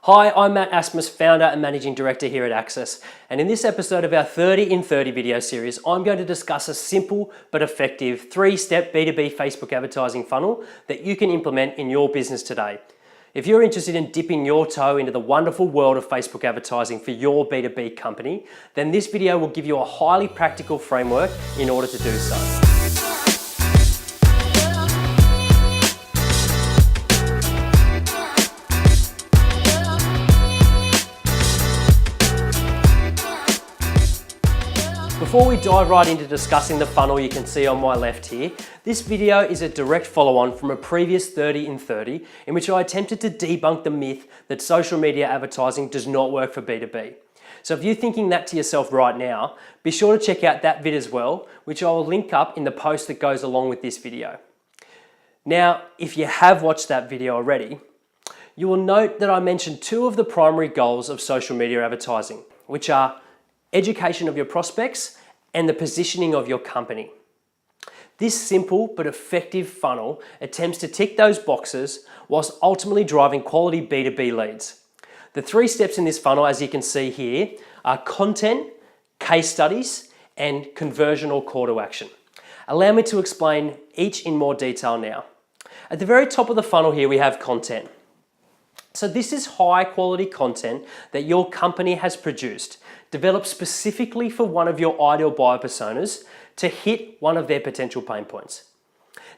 Hi, I'm Matt Asmus, founder and managing director here at Access. And in this episode of our 30 in 30 video series, I'm going to discuss a simple but effective 3-step B2B Facebook advertising funnel that you can implement in your business today. If you're interested in dipping your toe into the wonderful world of Facebook advertising for your B2B company, then this video will give you a highly practical framework in order to do so. Before we dive right into discussing the funnel you can see on my left here, this video is a direct follow-on from a previous 30 in 30 in which I attempted to debunk the myth that social media advertising does not work for B2B. So if you're thinking that to yourself right now, be sure to check out that vid as well, which I will link up in the post that goes along with this video. Now, if you have watched that video already, you will note that I mentioned two of the primary goals of social media advertising, which are education of your prospects and the positioning of your company. This simple but effective funnel attempts to tick those boxes whilst ultimately driving quality B2B leads. The 3 steps in this funnel, as you can see here, are content, case studies, and conversion or call to action. Allow me to explain each in more detail now. At the very top of the funnel here, we have content. So this is high quality content that your company has produced, developed specifically for one of your ideal buyer personas to hit one of their potential pain points.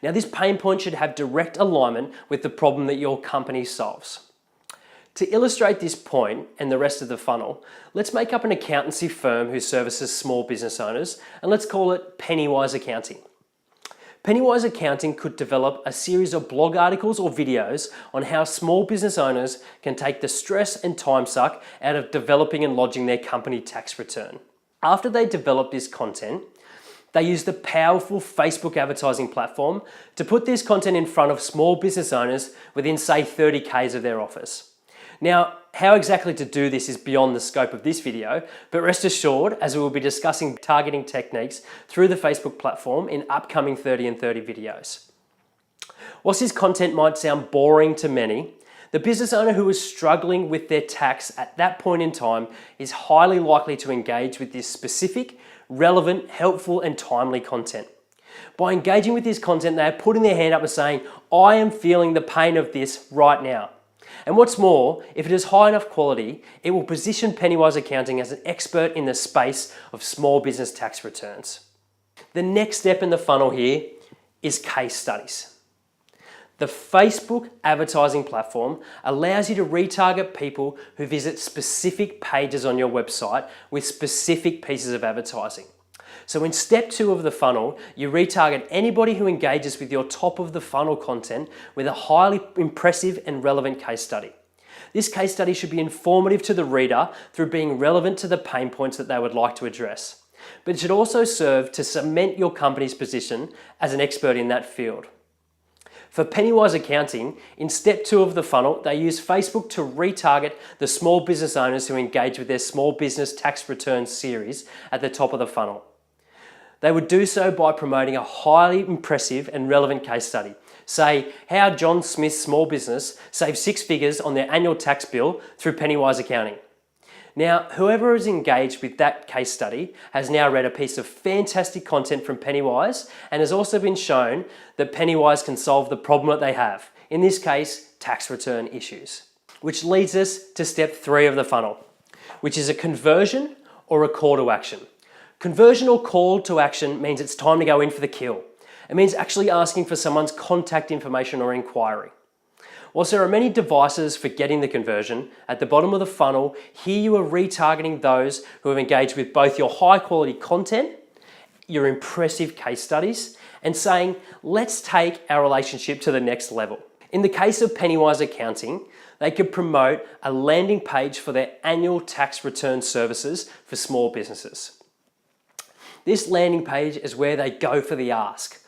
Now this pain point should have direct alignment with the problem that your company solves. To illustrate this point and the rest of the funnel, let's make up an accountancy firm who services small business owners, and let's call it Pennywise Accounting. Pennywise Accounting could develop a series of blog articles or videos on how small business owners can take the stress and time suck out of developing and lodging their company tax return. After they develop this content, they use the powerful Facebook advertising platform to put this content in front of small business owners within, say, 30 Ks of their office. Now, how exactly to do this is beyond the scope of this video, but rest assured, as we will be discussing targeting techniques through the Facebook platform in upcoming 30 in 30 videos. Whilst this content might sound boring to many, the business owner who is struggling with their tax at that point in time is highly likely to engage with this specific, relevant, helpful, and timely content. By engaging with this content, they are putting their hand up and saying, I am feeling the pain of this right now. And what's more, if it is high enough quality, it will position Pennywise Accounting as an expert in the space of small business tax returns. The next step in the funnel here is case studies. The Facebook advertising platform allows you to retarget people who visit specific pages on your website with specific pieces of advertising. So in step 2 of the funnel, you retarget anybody who engages with your top of the funnel content with a highly impressive and relevant case study. This case study should be informative to the reader through being relevant to the pain points that they would like to address. But it should also serve to cement your company's position as an expert in that field. For Pennywise Accounting, in step 2 of the funnel, they use Facebook to retarget the small business owners who engage with their small business tax return series at the top of the funnel. They would do so by promoting a highly impressive and relevant case study. Say, how John Smith's small business saved 6 figures on their annual tax bill through Pennywise Accounting. Now, whoever is engaged with that case study has now read a piece of fantastic content from Pennywise and has also been shown that Pennywise can solve the problem that they have, in this case, tax return issues. Which leads us to step 3 of the funnel, which is a conversion or a call to action. Conversion or call to action means it's time to go in for the kill. It means actually asking for someone's contact information or inquiry. Whilst there are many devices for getting the conversion, at the bottom of the funnel, here you are retargeting those who have engaged with both your high quality content, your impressive case studies, and saying, let's take our relationship to the next level. In the case of Pennywise Accounting, they could promote a landing page for their annual tax return services for small businesses. This landing page is where they go for the ask,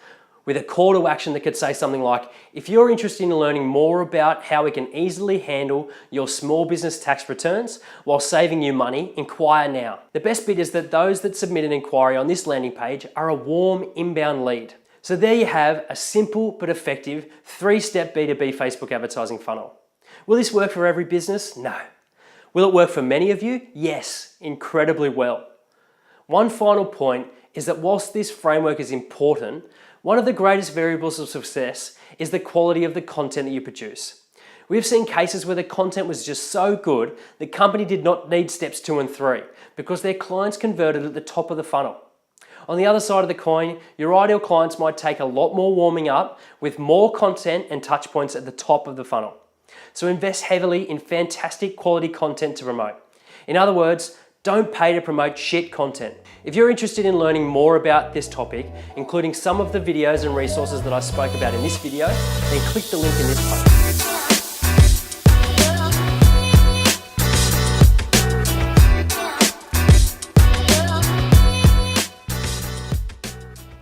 with a call to action that could say something like, if you're interested in learning more about how we can easily handle your small business tax returns while saving you money, inquire now. The best bit is that those that submit an inquiry on this landing page are a warm inbound lead. So there you have a simple but effective 3-step B2B Facebook advertising funnel. Will this work for every business? No. Will it work for many of you? Yes, incredibly well. One final point is that whilst this framework is important, one of the greatest variables of success is the quality of the content that you produce. We've seen cases where the content was just so good, the company did not need steps 2 and 3 because their clients converted at the top of the funnel. On the other side of the coin, your ideal clients might take a lot more warming up with more content and touch points at the top of the funnel. So invest heavily in fantastic quality content to promote. In other words, don't pay to promote shit content. If you're interested in learning more about this topic, including some of the videos and resources that I spoke about in this video, then click the link in this post.